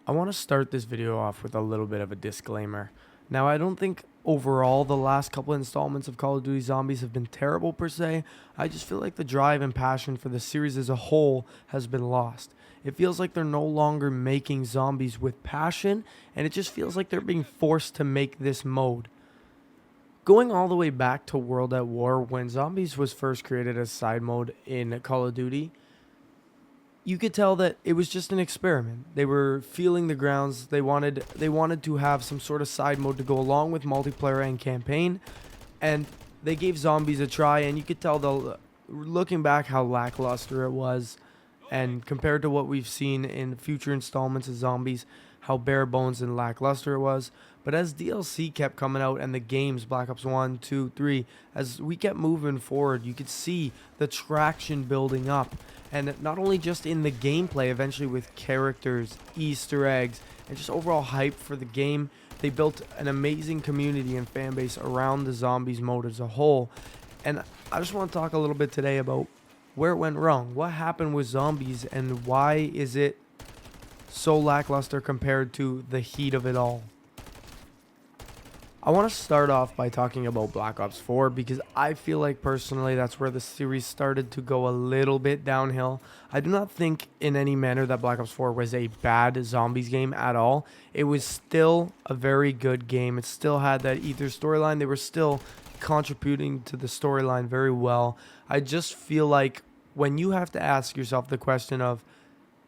I want to start this video off with a little bit of a disclaimer. Now, I don't think overall the last couple installments of Call of Duty Zombies have been terrible per se. I just feel like the drive and passion for the series as a whole has been lost. It feels like they're no longer making zombies with passion, and it just feels like they're being forced to make this mode. Going all the way back to World at War, when Zombies was first created as side mode in Call of Duty, you could tell that it was just an experiment. They were feeling the grounds. They wanted to have some sort of side mode to go along with multiplayer and campaign, and they gave Zombies a try. And you could tell, looking back, how lackluster it was, and compared to what we've seen in future installments of Zombies, how bare bones and lackluster it was. But as DLC kept coming out and the games, Black Ops 1, 2, 3, as we kept moving forward, you could see the traction building up. And not only just in the gameplay, eventually with characters, Easter eggs, and just overall hype for the game, they built an amazing community and fan base around the Zombies mode as a whole. And I just want to talk a little bit today about where it went wrong. What happened with Zombies, and why is it so lackluster compared to the heat of it all? I want to start off by talking about Black Ops 4 because I feel like personally that's where the series started to go a little bit downhill. I do not think in any manner that Black Ops 4 was a bad zombies game at all. It was still a very good game. It still had that Ether storyline. They were still contributing to the storyline very well. I just feel like when you have to ask yourself the question of,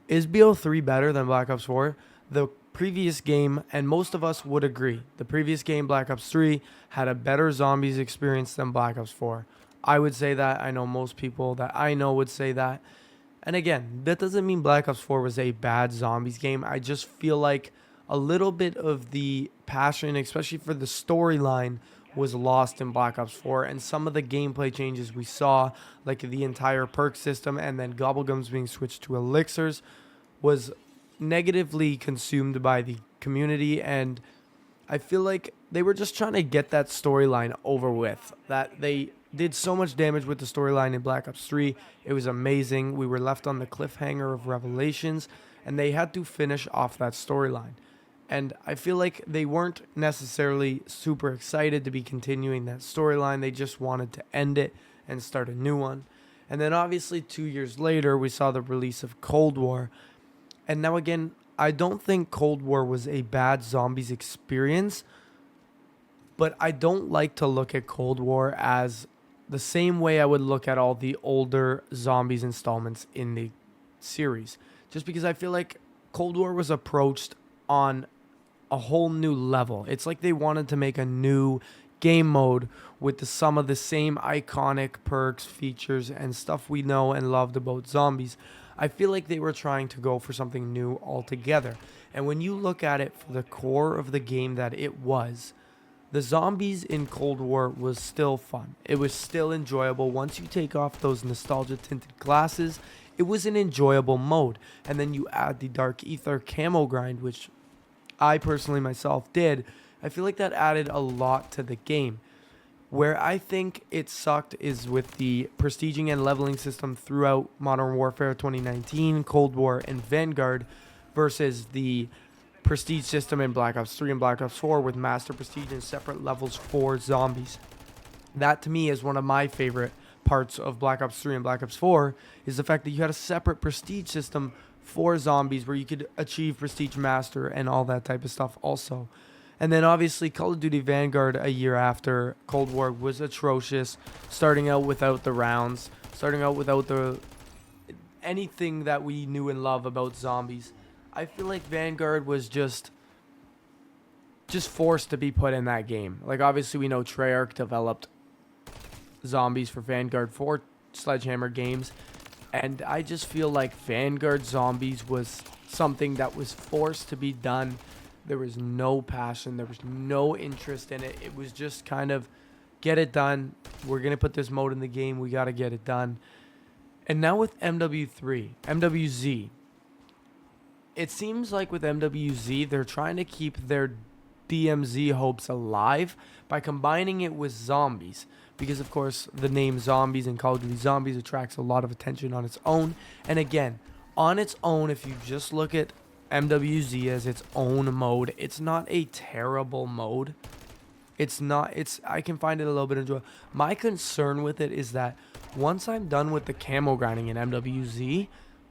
is BO3 better than Black Ops 4? The previous game, and most of us would agree, the previous game, Black Ops 3, had a better zombies experience than Black Ops 4. I would say that. I know most people that I know would say that. And again, that doesn't mean Black Ops 4 was a bad zombies game. I just feel like a little bit of the passion, especially for the storyline, was lost in Black Ops 4, and some of the gameplay changes we saw, like the entire perk system and then Gobblegums being switched to elixirs, was negatively consumed by the community. And I feel like they were just trying to get that storyline over with. That they did so much damage with the storyline in Black Ops 3. It was amazing. We were left on the cliffhanger of Revelations, and they had to finish off that storyline. And I feel like they weren't necessarily super excited to be continuing that storyline. They just wanted to end it and start a new one. And then obviously 2 years later, we saw the release of Cold War. And now again, I don't think Cold War was a bad zombies experience, but I don't like to look at Cold War as the same way I would look at all the older zombies installments in the series. Just because I feel like Cold War was approached on a whole new level. It's like they wanted to make a new game mode with some of the same iconic perks, features, and stuff we know and loved about zombies. I feel like they were trying to go for something new altogether. And when you look at it for the core of the game that it was, the zombies in Cold War was still fun. It was still enjoyable. Once you take off those nostalgia tinted glasses, it was an enjoyable mode. And then you add the Dark Ether camo grind, which I personally myself did. I feel like that added a lot to the game. Where I think it sucked is with the prestiging and leveling system throughout Modern Warfare 2019, Cold War, and Vanguard versus the prestige system in Black Ops 3 and Black Ops 4 with master prestige and separate levels for zombies. That to me is one of my favorite parts of Black Ops 3 and Black Ops 4, is the fact that you had a separate prestige system for zombies where you could achieve prestige master and all that type of stuff also. And then obviously Call of Duty Vanguard a year after Cold War was atrocious, starting out without the rounds, starting out without anything that we knew and love about zombies. I feel like Vanguard was just forced to be put in that game. Like obviously we know Treyarch developed zombies for Vanguard for Sledgehammer Games, and I just feel like Vanguard Zombies was something that was forced to be done. There was no passion. There was no interest in it. It was just kind of, get it done. We're going to put this mode in the game. We got to get it done. And now with MWZ, it seems like with MWZ, they're trying to keep their DMZ hopes alive by combining it with zombies. Because, of course, the name Zombies and Call of Duty Zombies attracts a lot of attention on its own. And again, on its own, if you just look at MWZ as its own mode. It's not a terrible mode. I can find it a little bit enjoyable. My concern with it is that once I'm done with the camo grinding in MWZ,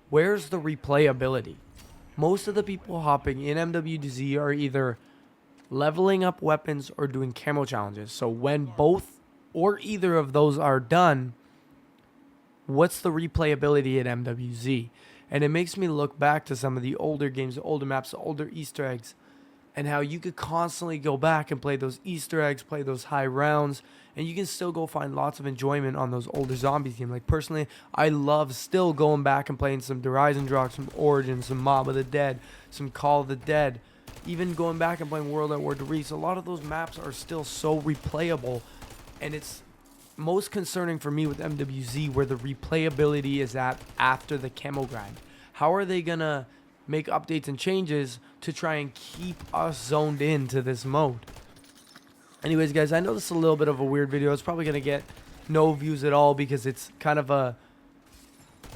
where's the replayability? Most of the people hopping in MWZ are either leveling up weapons or doing camo challenges. So when both or either of those are done, what's the replayability at MWZ? And it makes me look back to some of the older games, the older maps, the older Easter eggs, and how you could constantly go back and play those Easter eggs, play those high rounds, and you can still go find lots of enjoyment on those older zombies games. Like, personally, I love still going back and playing some Horizon Drops, some Origin, some Mob of the Dead, some Call of the Dead, even going back and playing World at War Reese. A lot of those maps are still so replayable, and it's most concerning for me with MWZ where the replayability is at after the camo grind. How are they gonna make updates and changes to try and keep us zoned into this mode? Anyways, guys, I know this is a little bit of a weird video. It's probably gonna get no views at all because it's kind of a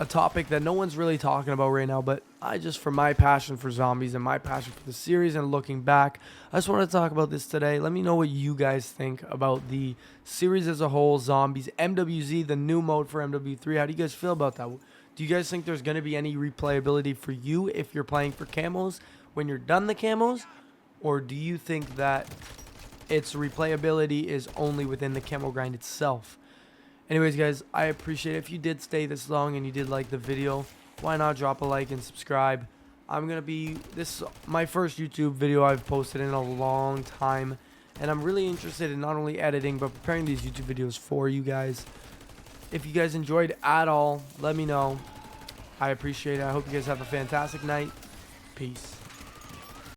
topic that no one's really talking about right now, but I just, for my passion for zombies and my passion for the series and looking back, I just want to talk about this today. Let me know what you guys think about the series as a whole, zombies, MWZ, the new mode for MW3. How do you guys feel about that? Do you guys think there's going to be any replayability for you if you're playing for camos when you're done the camos? Or do you think that its replayability is only within the camo grind itself? Anyways, guys, I appreciate it. If you did stay this long and you did like the video, why not drop a like and subscribe? This is my first YouTube video I've posted in a long time, and I'm really interested in not only editing but preparing these YouTube videos for you guys. If you guys enjoyed at all, let me know. I appreciate it. I hope you guys have a fantastic night. Peace.